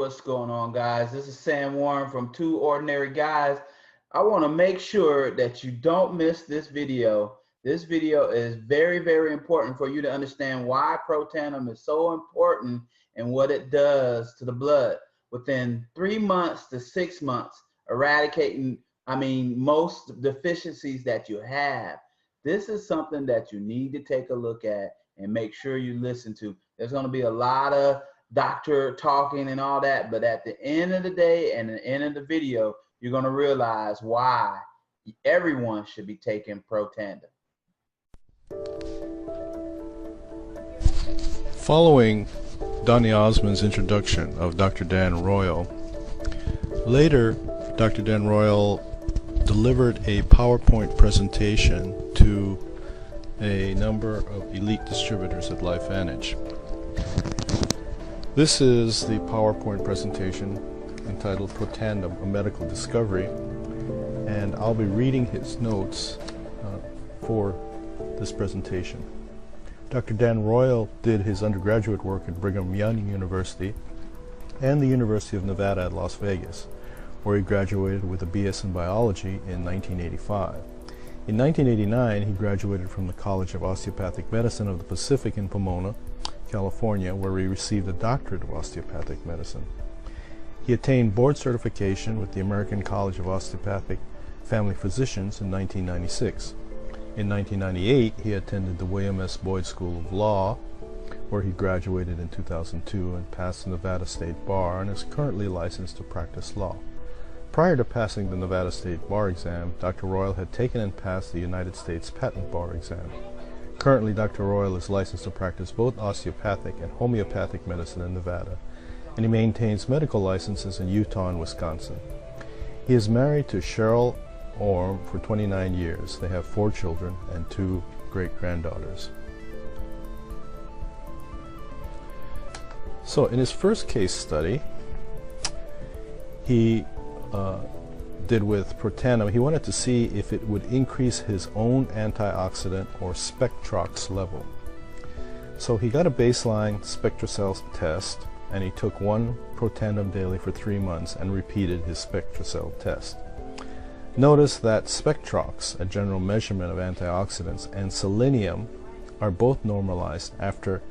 What's going on, guys? This is Sam Warren from Two Ordinary Guys. I want to make sure that you don't miss this video. This video is very, very important for you to understand why Protandim is so important and what it does to the blood. Within 3 months to 6 months, eradicating, most deficiencies that you have. This is something that you need to take a look at and make sure you listen to. There's going to be a lot of doctor talking and all that, but at the end of the day and the end of the video, you're going to realize why everyone should be taking Protandim. Following Donny Osmond's introduction of Dr. Dan Royle, later Dr. Dan Royle delivered a PowerPoint presentation to a number of elite distributors at Lifevantage. This is the PowerPoint presentation entitled Protandim, a Medical Discovery, and I'll be reading his notes for this presentation. Dr. Dan Royle did his undergraduate work at Brigham Young University and the University of Nevada at Las Vegas, where he graduated with a BS in biology in 1985. In 1989, he graduated from the College of Osteopathic Medicine of the Pacific in Pomona, California, where he received a doctorate of osteopathic medicine. He attained board certification with the American College of Osteopathic Family Physicians in 1996. In 1998, he attended the William S. Boyd School of Law, where he graduated in 2002 and passed the Nevada State Bar and is currently licensed to practice law. Prior to passing the Nevada State Bar exam, Dr. Royle had taken and passed the United States Patent Bar exam. Currently, Dr. Royle is licensed to practice both osteopathic and homeopathic medicine in Nevada, and he maintains medical licenses in Utah and Wisconsin. He is married to Cheryl Orm for 29 years. They have 4 children and 2 great-granddaughters. So in his first case study, he did with Protandim, he wanted to see if it would increase his own antioxidant or Spectrox level. So he got a baseline SpectraCell test, and he took 1 Protandim daily for 3 months and repeated his SpectraCell test. Notice that Spectrox, a general measurement of antioxidants, and selenium are both normalized after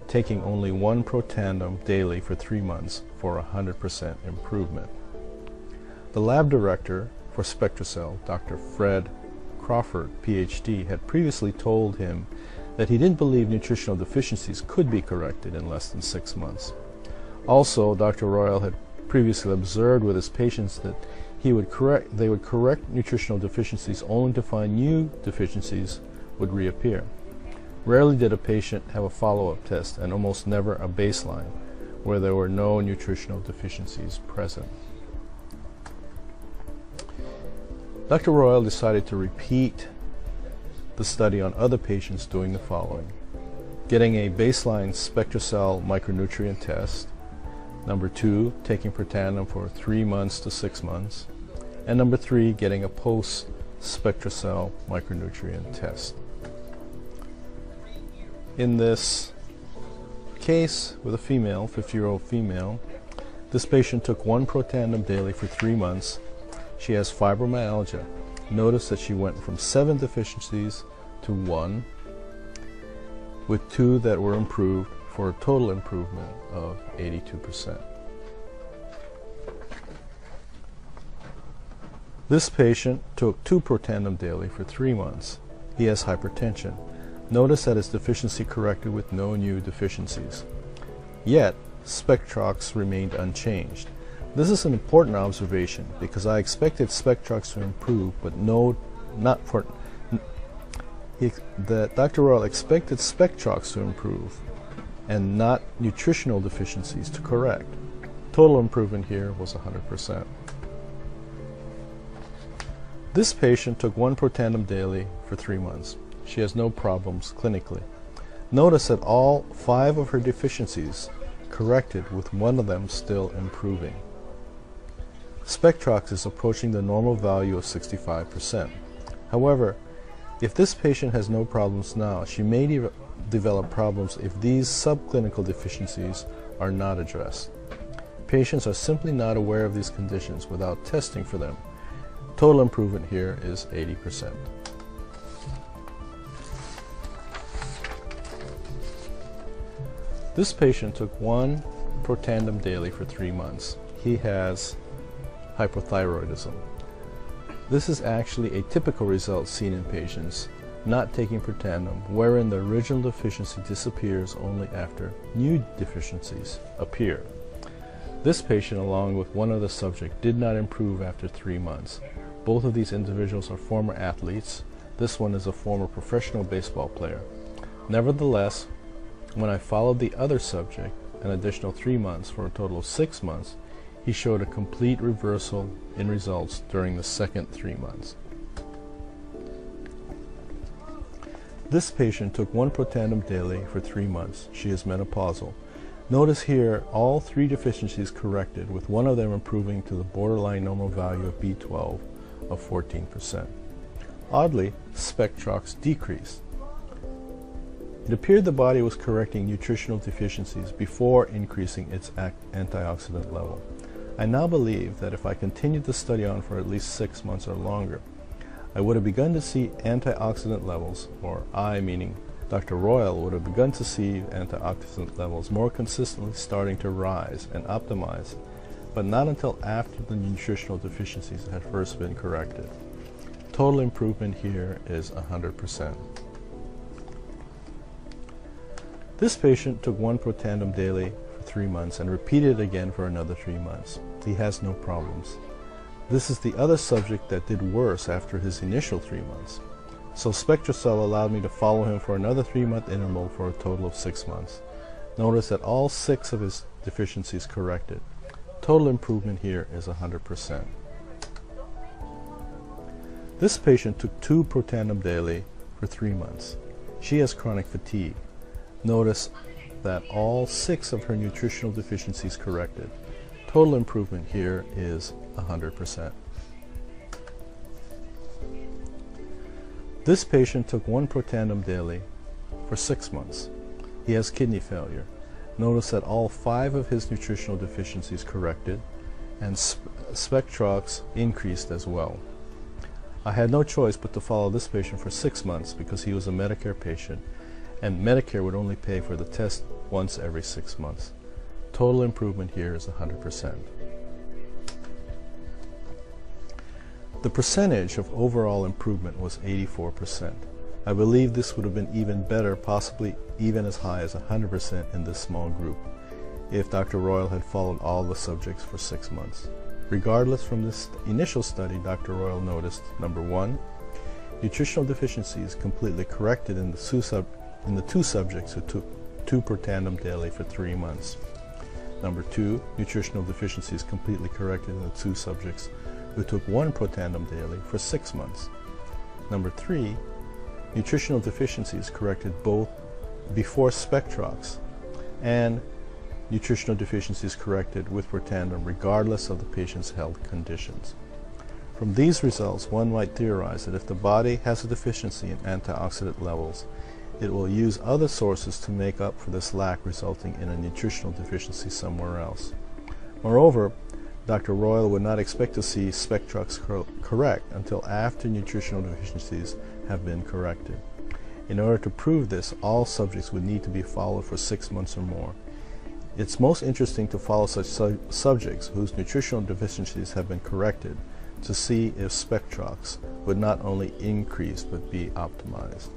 taking only 1 Protandim daily for 3 months for 100% improvement. The lab director for SpectraCell, Dr. Fred Crawford, PhD, had previously told him that he didn't believe nutritional deficiencies could be corrected in less than 6 months. Also, Dr. Royle had previously observed with his patients that they would correct nutritional deficiencies only to find new deficiencies would reappear. Rarely did a patient have a follow-up test, and almost never a baseline where there were no nutritional deficiencies present. Dr. Royle decided to repeat the study on other patients doing the following: getting a baseline SpectraCell micronutrient test, number 2, taking Protandim for 3 months to 6 months, and number 3, getting a post-SpectraCell micronutrient test. In this case with a female, 50-year-old female, this patient took 1 Protandim daily for 3 months. She has fibromyalgia. Notice that she went from 7 deficiencies to 1, with 2 that were improved for a total improvement of 82%. This patient took 2 Protandim daily for 3 months. He has hypertension. Notice that his deficiency corrected with no new deficiencies. Yet, Spectrox remained unchanged. This is an important observation because I expected Spectrox to improve, but Dr. Royle expected Spectrox to improve and not nutritional deficiencies to correct. Total improvement here was 100%. This patient took 1 Protandim daily for 3 months. She has no problems clinically. Notice that all 5 of her deficiencies corrected, with 1 of them still improving. Spectrox is approaching the normal value of 65%. However, if this patient has no problems now, she may develop problems if these subclinical deficiencies are not addressed. Patients are simply not aware of these conditions without testing for them. Total improvement here is 80%. This patient took 1 Protandim daily for 3 months. He has hypothyroidism. This is actually a typical result seen in patients not taking Protandim, wherein the original deficiency disappears only after new deficiencies appear. This patient, along with one other subject, did not improve after 3 months. Both of these individuals are former athletes. This one is a former professional baseball player. Nevertheless, when I followed the other subject an additional 3 months for a total of 6 months, he showed a complete reversal in results during the second 3 months. This patient took 1 Protandim daily for 3 months. She is menopausal. Notice here all 3 deficiencies corrected, with one of them improving to the borderline normal value of B12 of 14%. Oddly, Spectrox decreased. It appeared the body was correcting nutritional deficiencies before increasing its antioxidant level. I now believe that if I continued the study on for at least 6 months or longer, I would have begun to see antioxidant levels, or I meaning Dr. Royle would have begun to see antioxidant levels more consistently starting to rise and optimize, but not until after the nutritional deficiencies had first been corrected. Total improvement here is 100%. This patient took 1 Protandim daily for 3 months and repeated it again for another 3 months. He has no problems. This is the other subject that did worse after his initial 3 months. So SpectraCell allowed me to follow him for another 3-month interval for a total of 6 months. Notice that all 6 of his deficiencies corrected. Total improvement here is 100%. This patient took 2 Protandim daily for 3 months. She has chronic fatigue. Notice that all 6 of her nutritional deficiencies corrected. Total improvement here is 100%. This patient took 1 Protandim daily for 6 months. He has kidney failure. Notice that all 5 of his nutritional deficiencies corrected, and Spectrox increased as well. I had no choice but to follow this patient for 6 months because he was a Medicare patient, and Medicare would only pay for the test once every 6 months. Total improvement here is 100%. The percentage of overall improvement was 84%. I believe this would have been even better, possibly even as high as 100% in this small group, if Dr. Royle had followed all the subjects for 6 months. Regardless, from this initial study, Dr. Royle noticed, number 1, nutritional deficiencies completely corrected in the 2 subjects who took 2 Protandim daily for 3 months. Number 2, nutritional deficiencies completely corrected in the 2 subjects who took 1 Protandim daily for 6 months. Number 3, nutritional deficiencies corrected both before Spectrox and nutritional deficiencies corrected with Protandim regardless of the patient's health conditions. From these results, one might theorize that if the body has a deficiency in antioxidant levels, it will use other sources to make up for this lack, resulting in a nutritional deficiency somewhere else. Moreover, Dr. Royle would not expect to see Spectrox correct until after nutritional deficiencies have been corrected. In order to prove this, all subjects would need to be followed for 6 months or more. It's most interesting to follow such subjects whose nutritional deficiencies have been corrected to see if Spectrox would not only increase but be optimized.